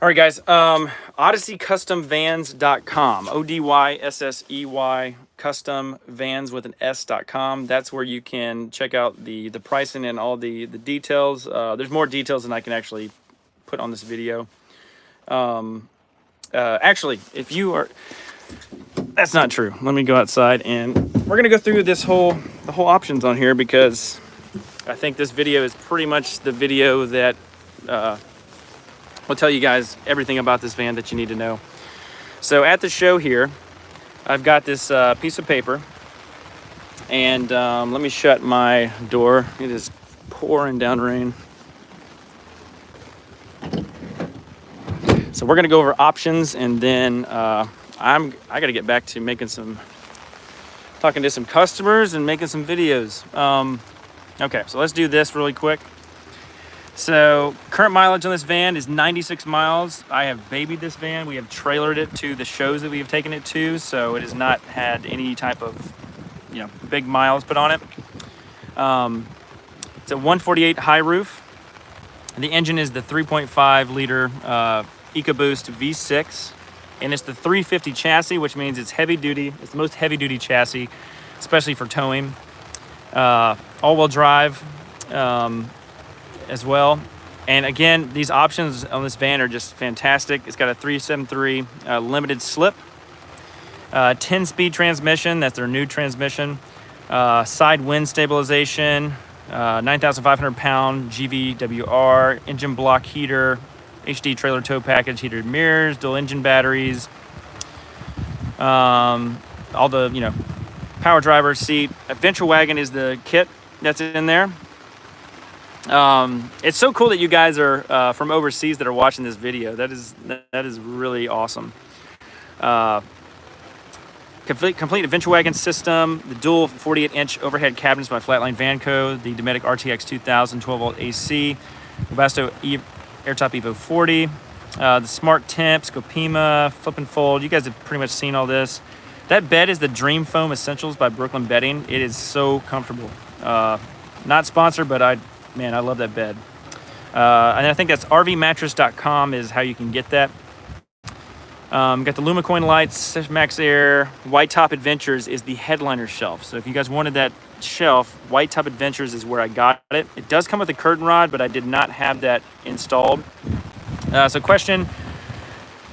All right, guys. OdysseyCustomVans.com. ODYSSEY custom vans with an S.com. That's where you can check out the pricing and all the details. There's more details than I can actually put on this video. Actually, if you are... That's not true. Let me go outside and we're gonna go through the whole options on here, because I think this video is pretty much the video that will tell you guys everything about this van that you need to know. So at the show here, I've got this piece of paper, and let me shut my door. It is pouring down rain. So we're gonna go over options, and then I gotta get back to talking to some customers and making some videos. Okay, so let's do this really quick. So current mileage on this van is 96 miles. I have babied this van. We have trailered it to the shows that we have taken it to, so it has not had any type of big miles put on it. It's a 148 high roof. And the engine is the 3.5 liter EcoBoost V6, and it's the 350 chassis, which means it's heavy duty. It's the most heavy duty chassis, especially for towing. All-wheel drive as well. And again, these options on this van are just fantastic. It's got a 373 limited slip, 10-speed transmission. That's their new transmission. Side wind stabilization, 9,500 pound GVWR, engine block heater, HD trailer tow package, heated mirrors, dual engine batteries, all the, power driver seat. Adventure wagon is the kit that's in there. It's so cool that you guys are from overseas that are watching this video. That is really awesome. Complete adventure wagon system, the dual 48-inch overhead cabinets by Flatline Vanco, the Dometic RTX 2000 12-volt AC, Webasto Airtop Evo 40, the Smart Temp, Scopima, Flip and Fold. You guys have pretty much seen all this. That bed is the Dream Foam Essentials by Brooklyn Bedding. It is so comfortable. Not sponsored, but I love that bed. And I think that's rvmattress.com is how you can get that. Got the Lumacoin lights, Max Air. White Top Adventures is the headliner shelf. So if you guys wanted that shelf, White Top Adventures is where I got it. It does come with a curtain rod, but I did not have that installed. So question,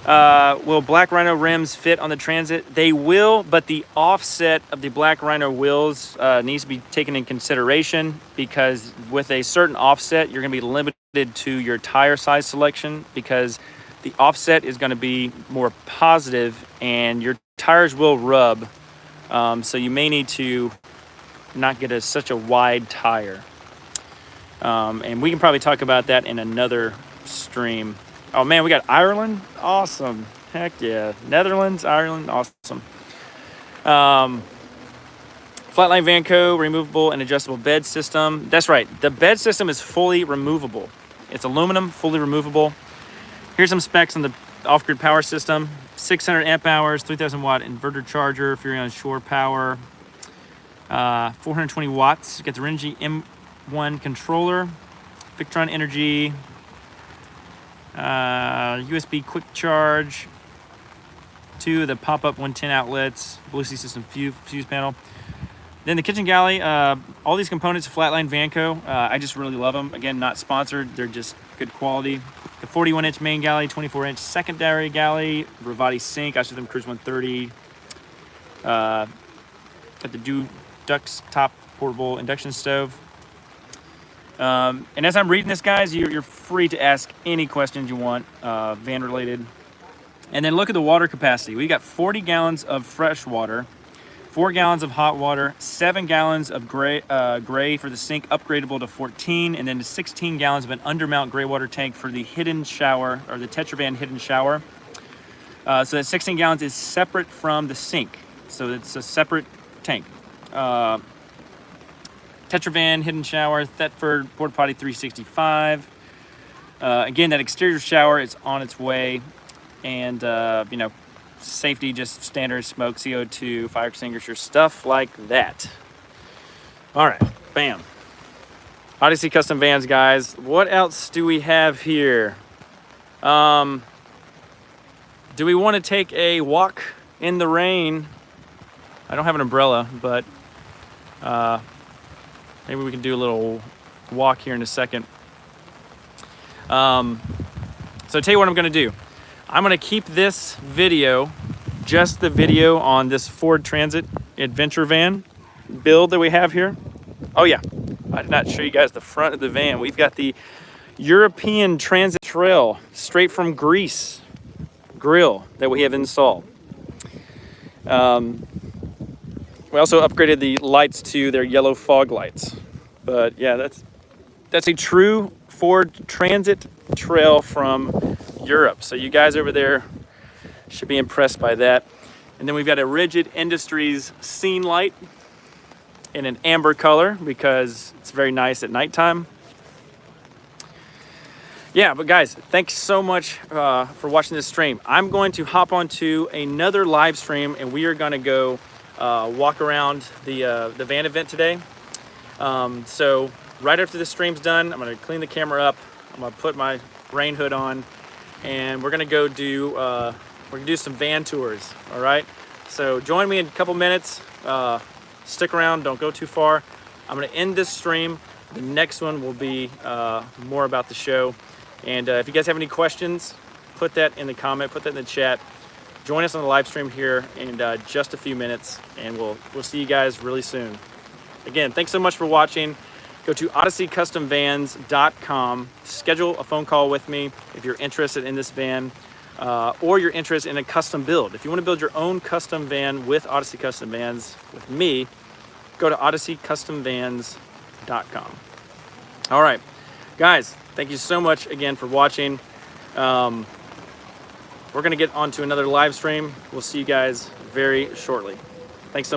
will Black Rhino rims fit on the Transit? They will, but the offset of the Black Rhino wheels needs to be taken in consideration, because with a certain offset, you're going to be limited to your tire size selection, because the offset is going to be more positive and your tires will rub. So you may need to not get such a wide tire. And we can probably talk about that in another stream. Oh man, we got Ireland. Awesome. Heck yeah. Netherlands, Ireland. Awesome. Flatline Vanco, removable and adjustable bed system. That's right. The bed system is fully removable. It's aluminum, fully removable. Here's some specs on the off-grid power system. 600 amp hours, 3,000 watt inverter charger, Furion shore power, 420 watts. Got the Rengy M1 controller, Victron Energy, USB quick charge, 2 of the pop-up 110 outlets, Bluetooth system fuse panel. Then the kitchen galley, all these components, Flatline Vanco, I just really love them. Again, not sponsored, they're just good quality. The 41-inch main galley, 24-inch secondary galley, Ravati sink, I should them Cruise 130. Got the Dux top portable induction stove. And as I'm reading this, guys, you're free to ask any questions you want, van related. And then look at the water capacity. We got 40 gallons of fresh water, 4 gallons of hot water, 7 gallons of gray for the sink, upgradable to 14, and then 16 gallons of an undermount gray water tank for the hidden shower, or the Tetravan hidden shower. So that 16 gallons is separate from the sink. So it's a separate tank. Tetravan hidden shower, Thetford porta potty 365. Again, that exterior shower is on its way, and safety, just standard smoke, CO2, fire extinguisher, stuff like that. All right, bam. Odyssey custom vans, guys. What else do we have here? Do we want to take a walk in the rain? I don't have an umbrella, but maybe we can do a little walk here in a second. So tell you what I'm going to do. I'm going to keep this video, just the video on this Ford Transit Adventure van build that we have here. Oh yeah, I did not show you guys the front of the van. We've got the European Transit Trail straight from Greece grill that we have installed. We also upgraded the lights to their yellow fog lights. But yeah, that's a true Ford Transit Trail from Europe. So you guys over there should be impressed by that. And then we've got a Rigid Industries scene light in an amber color because it's very nice at nighttime. Yeah, but guys, thanks so much for watching this stream. I'm going to hop onto another live stream and we are going to go walk around the van event today. So right after this stream's done, I'm gonna clean the camera up. I'm gonna put my rain hood on, and we're gonna go do some van tours. All right. So join me in a couple minutes. Stick around. Don't go too far. I'm gonna end this stream. The next one will be more about the show. And if you guys have any questions, put that in the comment. Put that in the chat. Join us on the live stream here in just a few minutes, and we'll see you guys really soon. Again, thanks so much for watching. Go to odysseycustomvans.com. Schedule a phone call with me if you're interested in this van, or you're interested in a custom build. If you want to build your own custom van with Odyssey Custom Vans with me, go to odysseycustomvans.com. All right, guys, thank you so much again for watching. We're going to get on to another live stream. We'll see you guys very shortly.